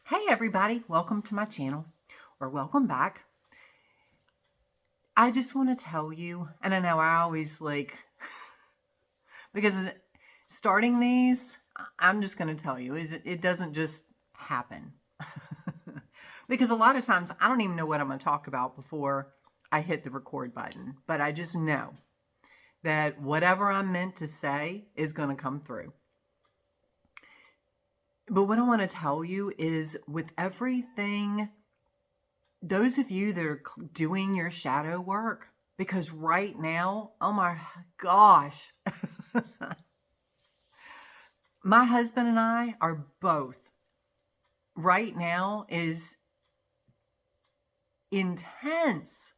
Hey everybody, welcome to my channel, or welcome back. I just want to tell you, and I know I always because starting these, I'm just going to tell you, it doesn't just happen. Because a lot of times I don't even know what I'm going to talk about before I hit the record button, but I just know that whatever I'm meant to say is going to come through. But what I want to tell you is with everything, those of you that are doing your shadow work, because right now, oh my gosh, my husband and I are both, right now is intense.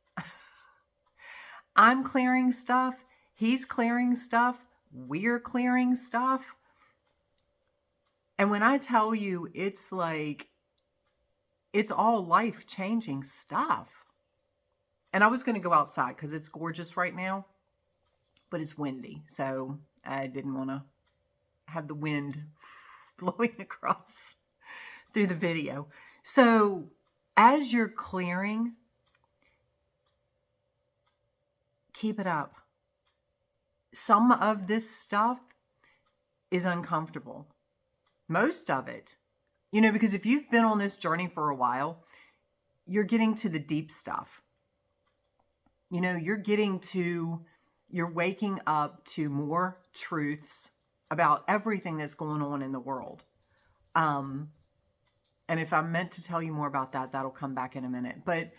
I'm clearing stuff, he's clearing stuff, we're clearing stuff. And when I tell you, it's all life-changing stuff. And I was going to go outside because it's gorgeous right now, but it's windy. So I didn't want to have the wind blowing across through the video. So as you're clearing, keep it up. Some of this stuff is uncomfortable. Most of it, because if you've been on this journey for a while, you're getting to the deep stuff. You're waking up to more truths about everything that's going on in the world. And if I'm meant to tell you more about that, that'll come back in a minute. But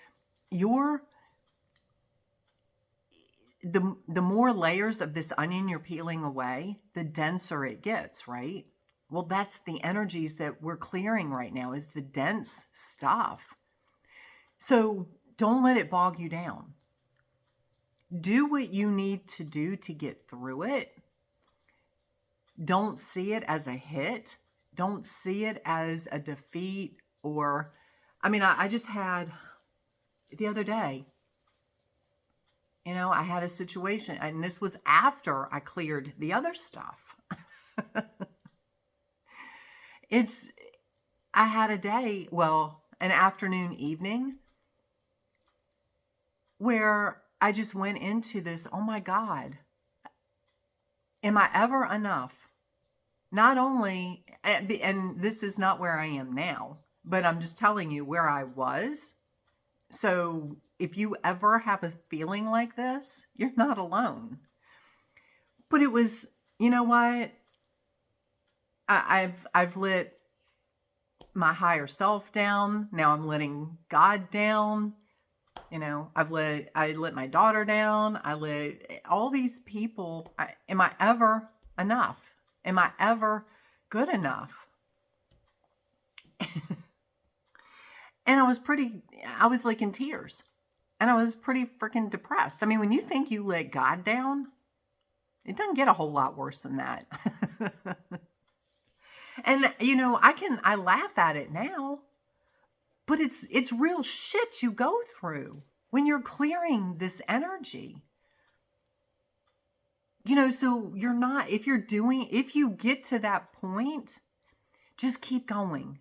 the more layers of this onion you're peeling away, the denser it gets, right? Well, that's the energies that we're clearing right now, is the dense stuff. So don't let it bog you down. Do what you need to do to get through it. Don't see it as a hit. Don't see it as a defeat. I just had the other day, I had a situation, and this was after I cleared the other stuff. I had a day, an afternoon, evening, where I just went into this, oh my God, am I ever enough? Not only, and this is not where I am now, but I'm just telling you where I was. So if you ever have a feeling like this, you're not alone. But it was, you know what? I've let my higher self down. Now I'm letting God down. I let my daughter down. I let all these people. Am I ever enough? Am I ever good enough? And I was like in tears. And I was pretty freaking depressed. When you think you let God down, it doesn't get a whole lot worse than that. And, I laugh at it now, but it's real shit you go through when you're clearing this energy. So if you get to that point, just keep going.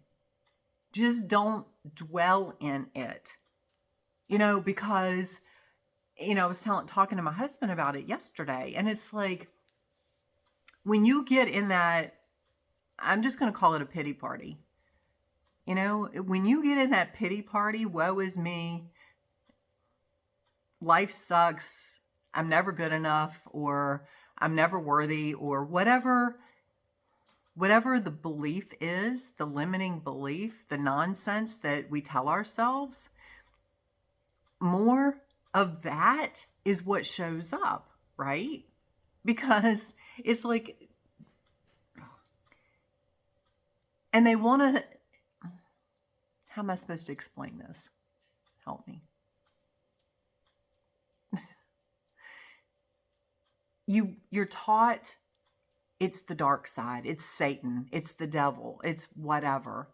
Just don't dwell in it. Because, I was talking to my husband about it yesterday, and it's like, when you get in that, I'm just going to call it a pity party. When you get in that pity party, woe is me, life sucks, I'm never good enough, or I'm never worthy, or whatever the belief is, the limiting belief, the nonsense that we tell ourselves, more of that is what shows up, right? Because it's like, and they want to, how am I supposed to explain this? Help me. You're taught it's the dark side, it's Satan, it's the devil, it's whatever.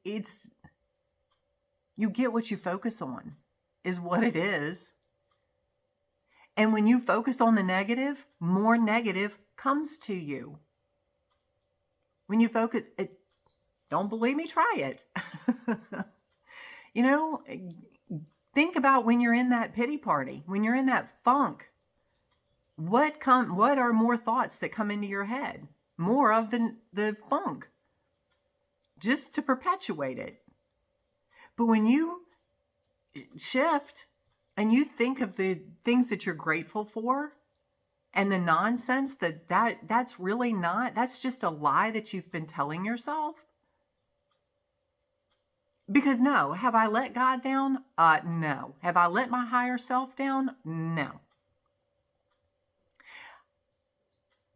It's you get what you focus on, is what it is. And when you focus on the negative, more negative comes to you. When you focus, don't believe me, try it. You know, think about when you're in that pity party, when you're in that funk. What are more thoughts that come into your head? More of the funk, just to perpetuate it. But when you shift and you think of the things that you're grateful for and the nonsense that's really not, that's just a lie that you've been telling yourself. Because no, have I let God down? No. Have I let my higher self down? No.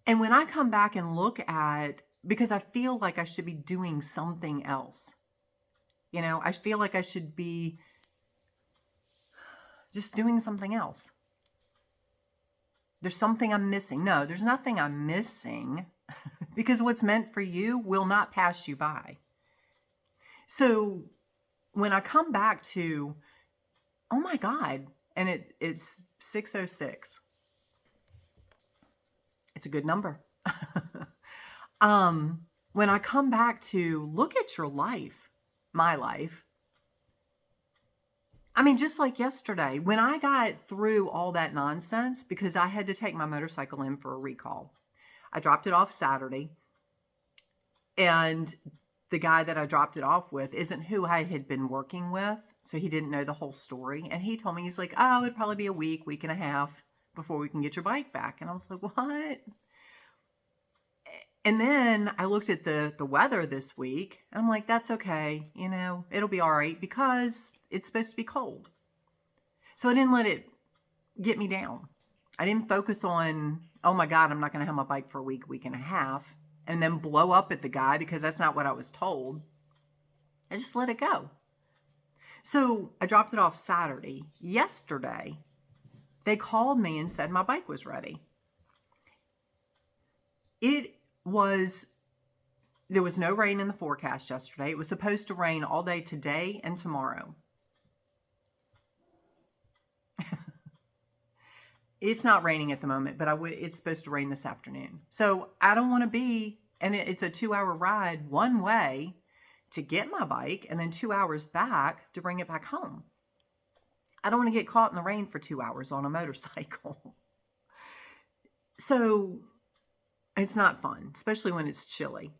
And when I come back and look at, because I feel like I should be doing something else. You know, I feel like I should be just doing something else. There's something I'm missing. No, there's nothing I'm missing because what's meant for you will not pass you by. So when I come back to, oh my God, and it's 606. It's a good number. When I come back to look at your life, my life, I mean, just like yesterday, when I got through all that nonsense, because I had to take my motorcycle in for a recall. I dropped it off Saturday, and the guy that I dropped it off with isn't who I had been working with, so he didn't know the whole story. And he told me, he's like, oh, it'd probably be a week and a half before we can get your bike back. And I was like, what? And then I looked at the weather this week, and I'm like, that's okay. You know, it'll be all right because it's supposed to be cold. So I didn't let it get me down. I didn't focus on, oh my God, I'm not going to have my bike for a week and a half, and then blow up at the guy because that's not what I was told. I just let it go. So I dropped it off Saturday. Yesterday, they called me and said my bike was ready. There was no rain in the forecast yesterday. It was supposed to rain all day today and tomorrow. It's not raining at the moment, but it's supposed to rain this afternoon. So I don't want to be, and it's a 2-hour ride one way to get my bike and then 2 hours back to bring it back home. I don't want to get caught in the rain for 2 hours on a motorcycle. So it's not fun, especially when it's chilly.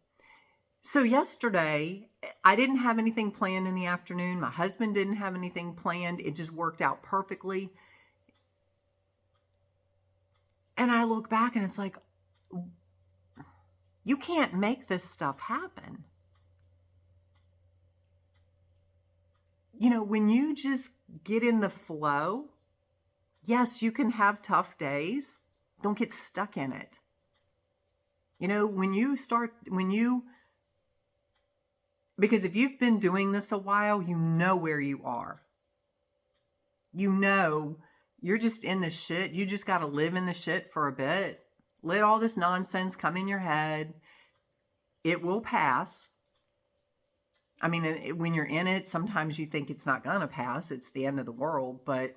So yesterday, I didn't have anything planned in the afternoon. My husband didn't have anything planned. It just worked out perfectly. And I look back and it's like, you can't make this stuff happen. You know, when you just get in the flow, yes, you can have tough days. Don't get stuck in it. You know, because if you've been doing this a while, you know where you are. You know, you're just in the shit. You just got to live in the shit for a bit. Let all this nonsense come in your head. It will pass. I mean, when you're in it, sometimes you think it's not going to pass. It's the end of the world. But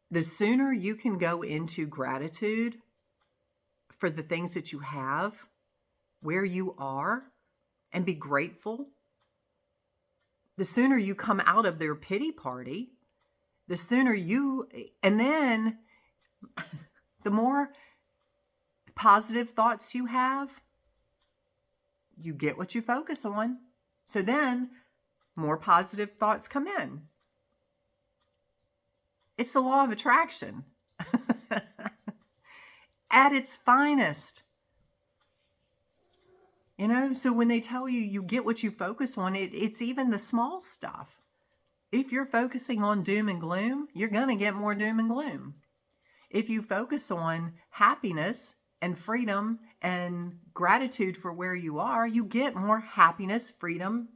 the sooner you can go into gratitude for the things that you have, where you are, and be grateful, the sooner you come out of their pity party, the sooner and then the more positive thoughts you have, you get what you focus on. So then more positive thoughts come in. It's the law of attraction at its finest. You know, so when they tell you you get what you focus on, it's even the small stuff. If you're focusing on doom and gloom, you're going to get more doom and gloom. If you focus on happiness and freedom and gratitude for where you are, you get more happiness, freedom,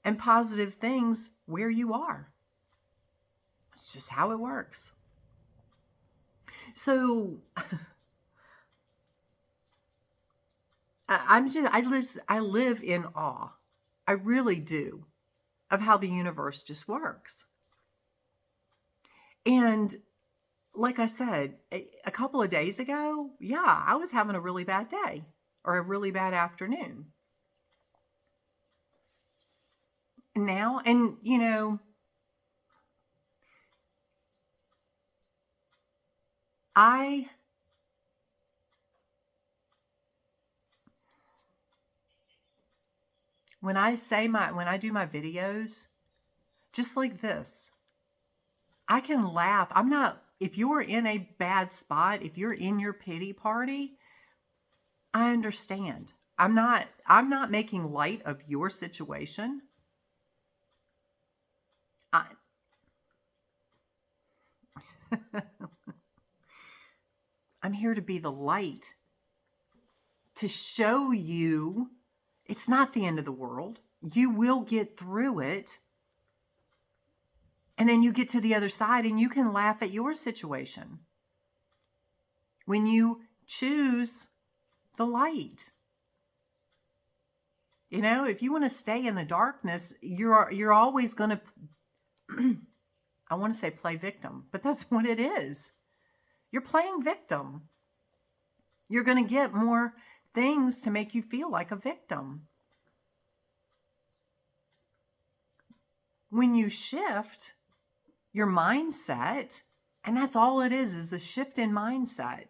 and positive things where you are. It's just how it works. So I live in awe. I really do, of how the universe just works. And like I said, a couple of days ago, yeah, I was having a really bad day or a really bad afternoon. Now, and I when I do my videos, just like this, I can laugh. I'm not, if you're in a bad spot, if you're in your pity party, I understand. I'm not making light of your situation. I, I'm here to be the light, to show you it's not the end of the world. You will get through it. And then you get to the other side and you can laugh at your situation when you choose the light. If you want to stay in the darkness, you're always going to I want to say play victim, but that's what it is. You're playing victim. You're going to get more things to make you feel like a victim. When you shift your mindset, and that's all it is a shift in mindset,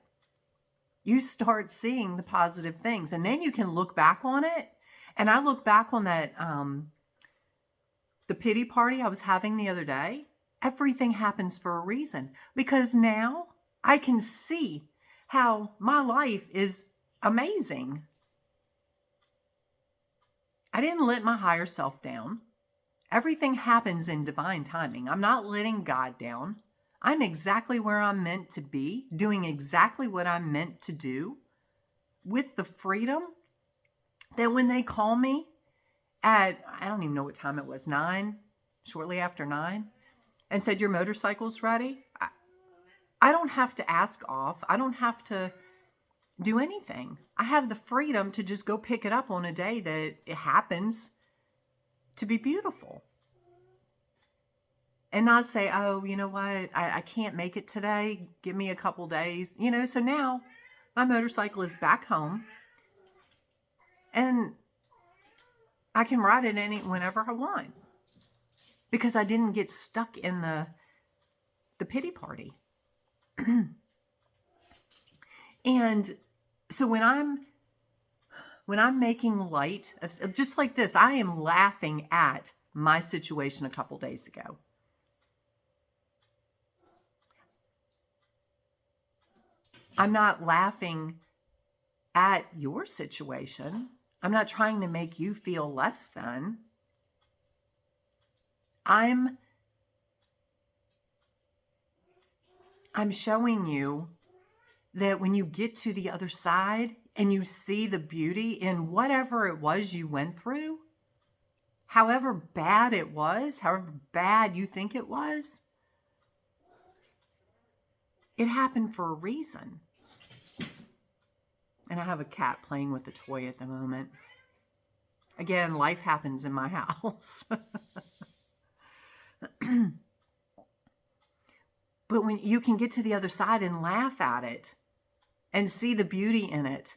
you start seeing the positive things, and then you can look back on it. And I look back on that, the pity party I was having the other day. Everything happens for a reason, because now I can see how my life is amazing. I didn't let my higher self down. Everything happens in divine timing. I'm not letting God down. I'm exactly where I'm meant to be, doing exactly what I'm meant to do, with the freedom that when they call me at, I don't even know what time it was, 9, shortly after 9, and said, your motorcycle's ready, I don't have to ask off. I don't have to do anything. I have the freedom to just go pick it up on a day that it happens to be beautiful. And not say, oh, you know what, I can't make it today. Give me a couple days. So now my motorcycle is back home. And I can ride it whenever I want. Because I didn't get stuck in the pity party. And so when I'm making light of, just like this, I am laughing at my situation a couple days ago. I'm not laughing at your situation. I'm not trying to make you feel less than. I'm showing you that when you get to the other side and you see the beauty in whatever it was you went through, however bad it was, however bad you think it was, it happened for a reason. And I have a cat playing with a toy at the moment. Again, life happens in my house. But when you can get to the other side and laugh at it and see the beauty in it.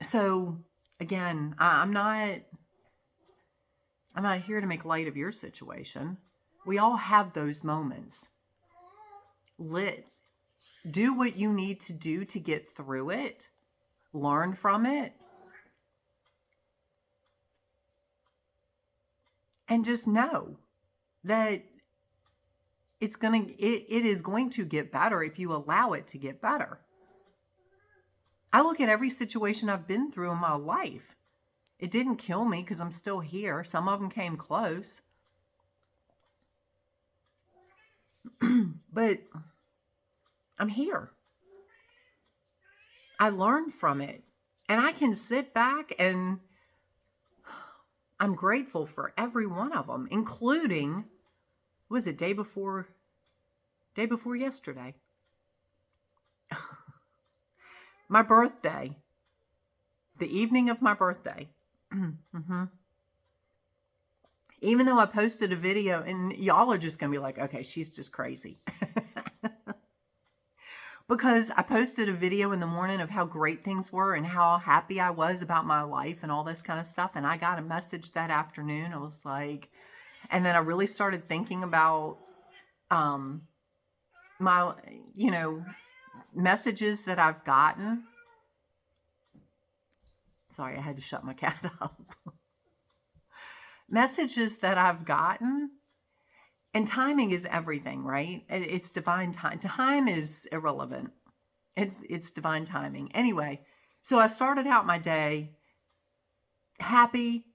So again, I'm not here to make light of your situation. We all have those moments. Do what you need to do to get through it. Learn from it. And just know that it is going to get better if you allow it to get better. I look at every situation I've been through in my life. It didn't kill me because I'm still here. Some of them came close. But I'm here. I learned from it. And I can sit back and I'm grateful for every one of them, including, was it day before yesterday? My birthday. The evening of my birthday. Mm-hmm. Even though I posted a video, and y'all are just going to be like, okay, she's just crazy. because I posted a video in the morning of how great things were and how happy I was about my life and all this kind of stuff. And I got a message that afternoon. I was like, and then I really started thinking about my, messages that I've gotten. Sorry, I had to shut my cat up. Messages that I've gotten. And timing is everything, right? It's divine time. Time is irrelevant. It's divine timing. Anyway, so I started out my day happy.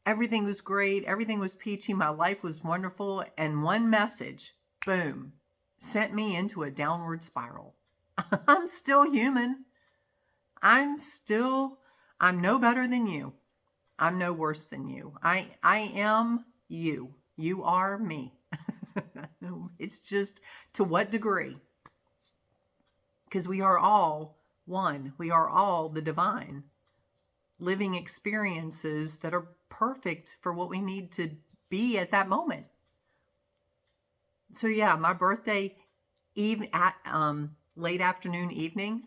Everything was great. Everything was peachy. My life was wonderful. And one message, boom, sent me into a downward spiral. I'm still human. I'm no better than you. I'm no worse than you. I am you. You are me. It's just to what degree? Because we are all one. We are all the divine, living experiences that are perfect for what we need to be at that moment. So yeah, my birthday late afternoon, evening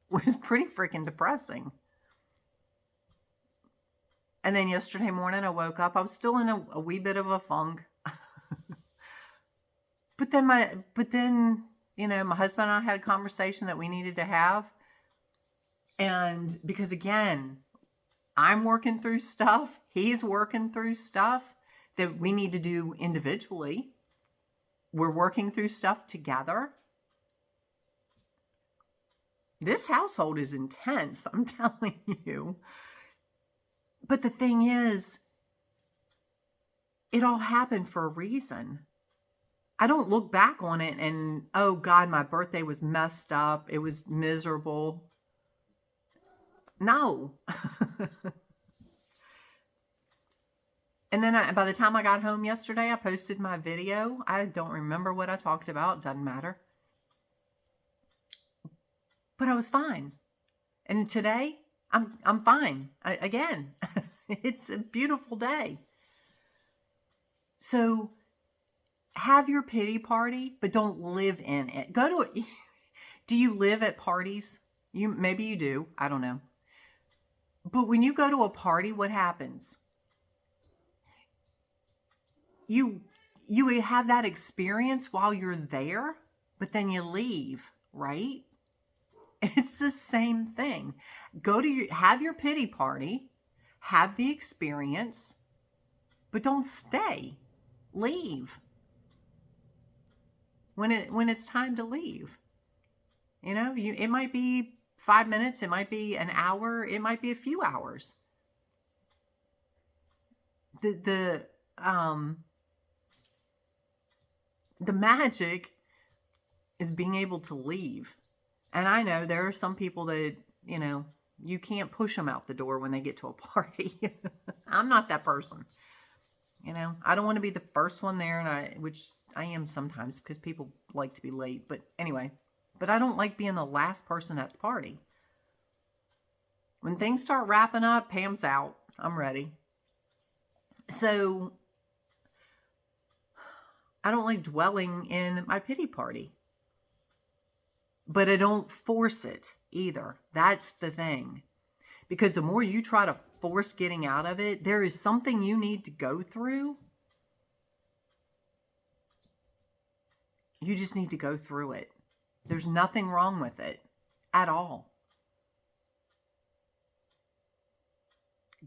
was pretty freaking depressing. And then yesterday morning I woke up, I was still in a wee bit of a funk. But then my husband and I had a conversation that we needed to have. And because again, I'm working through stuff, he's working through stuff that we need to do individually. We're working through stuff together. This household is intense, I'm telling you. But the thing is, it all happened for a reason. I don't look back on it and, oh God, my birthday was messed up. It was miserable. No. And then by the time I got home yesterday, I posted my video. I don't remember what I talked about. Doesn't matter. But I was fine. And today, I'm fine. Again, it's a beautiful day. So have your pity party, but don't live in it. Go to it. Do you live at parties? Maybe you do. I don't know. But when you go to a party, what happens? You have that experience while you're there, but then you leave, right? It's the same thing. Have your pity party, have the experience, but don't stay. Leave. When it's time to leave. It might be 5 minutes, it might be an hour, it might be a few hours. The magic is being able to leave. And I know there are some people that, you can't push them out the door when they get to a party. I'm not that person. I don't want to be the first one there, which I am sometimes because people like to be late. But anyway, I don't like being the last person at the party. When things start wrapping up, Pam's out. I'm ready. So I don't like dwelling in my pity party. But I don't force it either. That's the thing. Because the more you try to force getting out of it, there is something you need to go through. You just need to go through it. There's nothing wrong with it at all.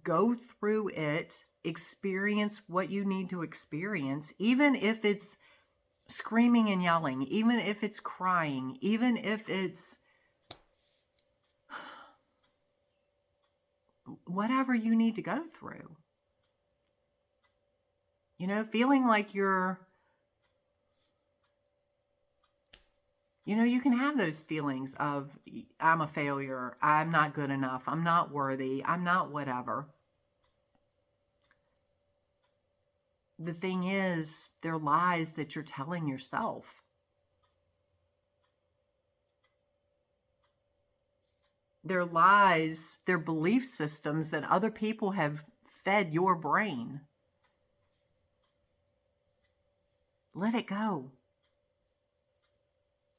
Go through it. Experience what you need to experience, even if it's screaming and yelling, even if it's crying, even if it's whatever you need to go through. Feeling like you can have those feelings of, I'm a failure, I'm not good enough, I'm not worthy, I'm not whatever. The thing is, they're lies that you're telling yourself. They're lies, they're belief systems that other people have fed your brain. Let it go.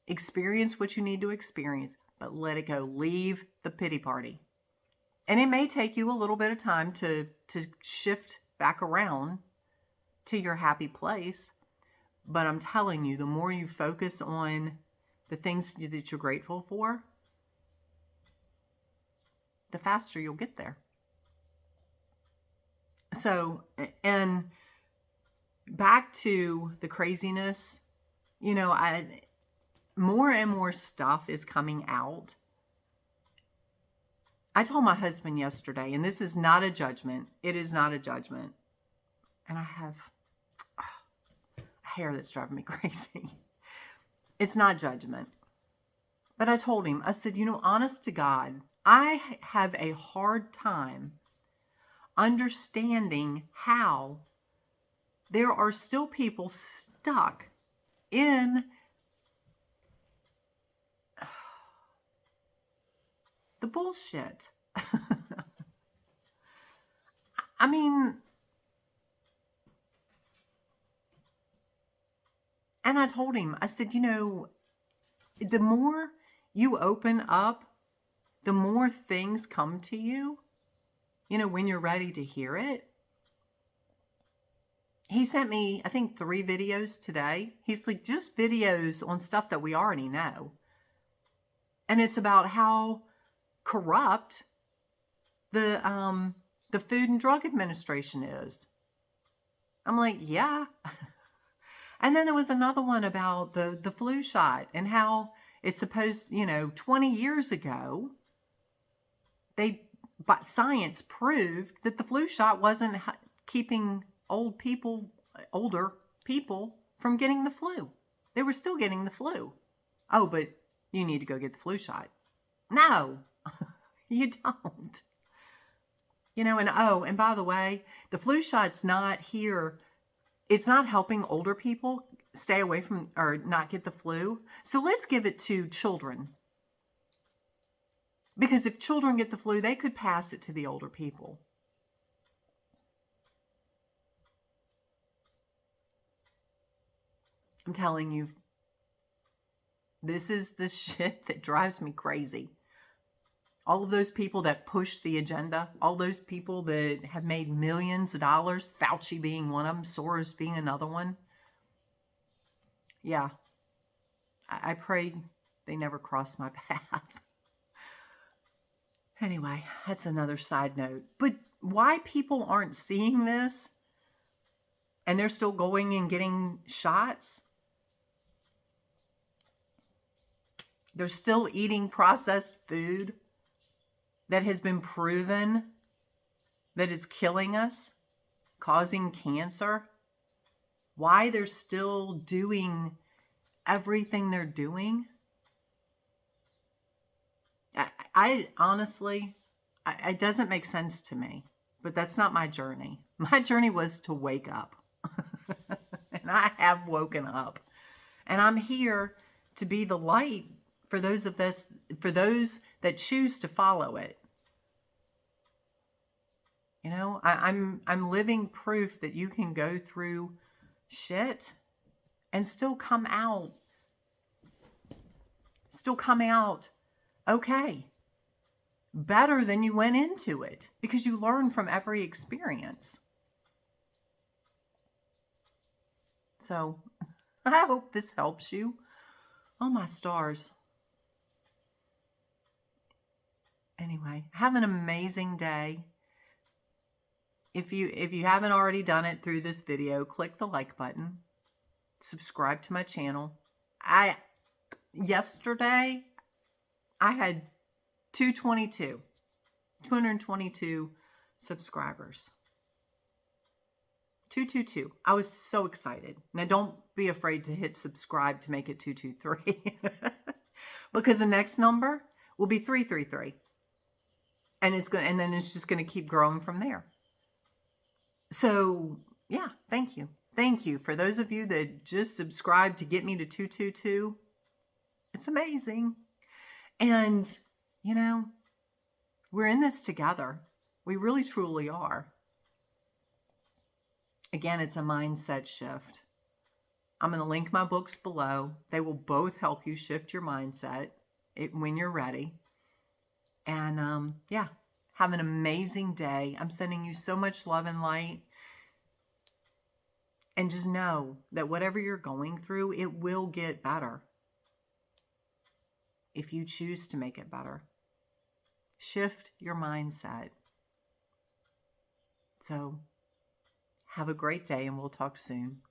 Experience what you need to experience, but let it go. Leave the pity party. And it may take you a little bit of time to shift back around to your happy place. But I'm telling you, the more you focus on the things that you're grateful for, the faster you'll get there. So, and back to the craziness, more and more stuff is coming out. I told my husband yesterday, and this is not a judgment. It is not a judgment. And I have hair that's driving me crazy. It's not judgment. But I told him, I said, honest to God, I have a hard time understanding how there are still people stuck in the bullshit. I mean, and I told him, I said, the more you open up, the more things come to you, when you're ready to hear it. He sent me, I think, 3 videos today. He's like, just videos on stuff that we already know. And it's about how corrupt the Food and Drug Administration is. I'm like, yeah. And then there was another one about the flu shot and how it's supposed, 20 years ago, but science proved that the flu shot wasn't keeping older people from getting the flu. They were still getting the flu. Oh, but you need to go get the flu shot. No, you don't. And by the way, the flu shot's not here. It's not helping older people stay away from or not get the flu. So let's give it to children. Because if children get the flu, they could pass it to the older people. I'm telling you, this is the shit that drives me crazy. All of those people that push the agenda, all those people that have made millions of dollars, Fauci being one of them, Soros being another one. Yeah, I pray they never cross my path. Anyway, that's another side note. But why people aren't seeing this and they're still going and getting shots? They're still eating processed food that has been proven that it's killing us, causing cancer. Why they're still doing everything they're doing? I honestly, it doesn't make sense to me, but that's not my journey. My journey was to wake up. And I have woken up. And I'm here to be the light for those that choose to follow it. I'm living proof that you can go through shit and still come out okay. Better than you went into it because you learn from every experience. So I hope this helps you. Oh, my stars. Anyway, have an amazing day. If you haven't already done it through this video, click the like button. Subscribe to my channel. Yesterday, I had 222 subscribers. 222. I was so excited. Now, don't be afraid to hit subscribe to make it 223. Because the next number will be 333. And then it's just going to keep growing from there. So, yeah, thank you. Thank you for those of you that just subscribed to get me to 222. It's amazing. And, we're in this together. We really, truly are. Again, it's a mindset shift. I'm going to link my books below. They will both help you shift your mindset when you're ready. And yeah, have an amazing day. I'm sending you so much love and light. And just know that whatever you're going through, it will get better if you choose to make it better. Shift your mindset. So have a great day, and we'll talk soon.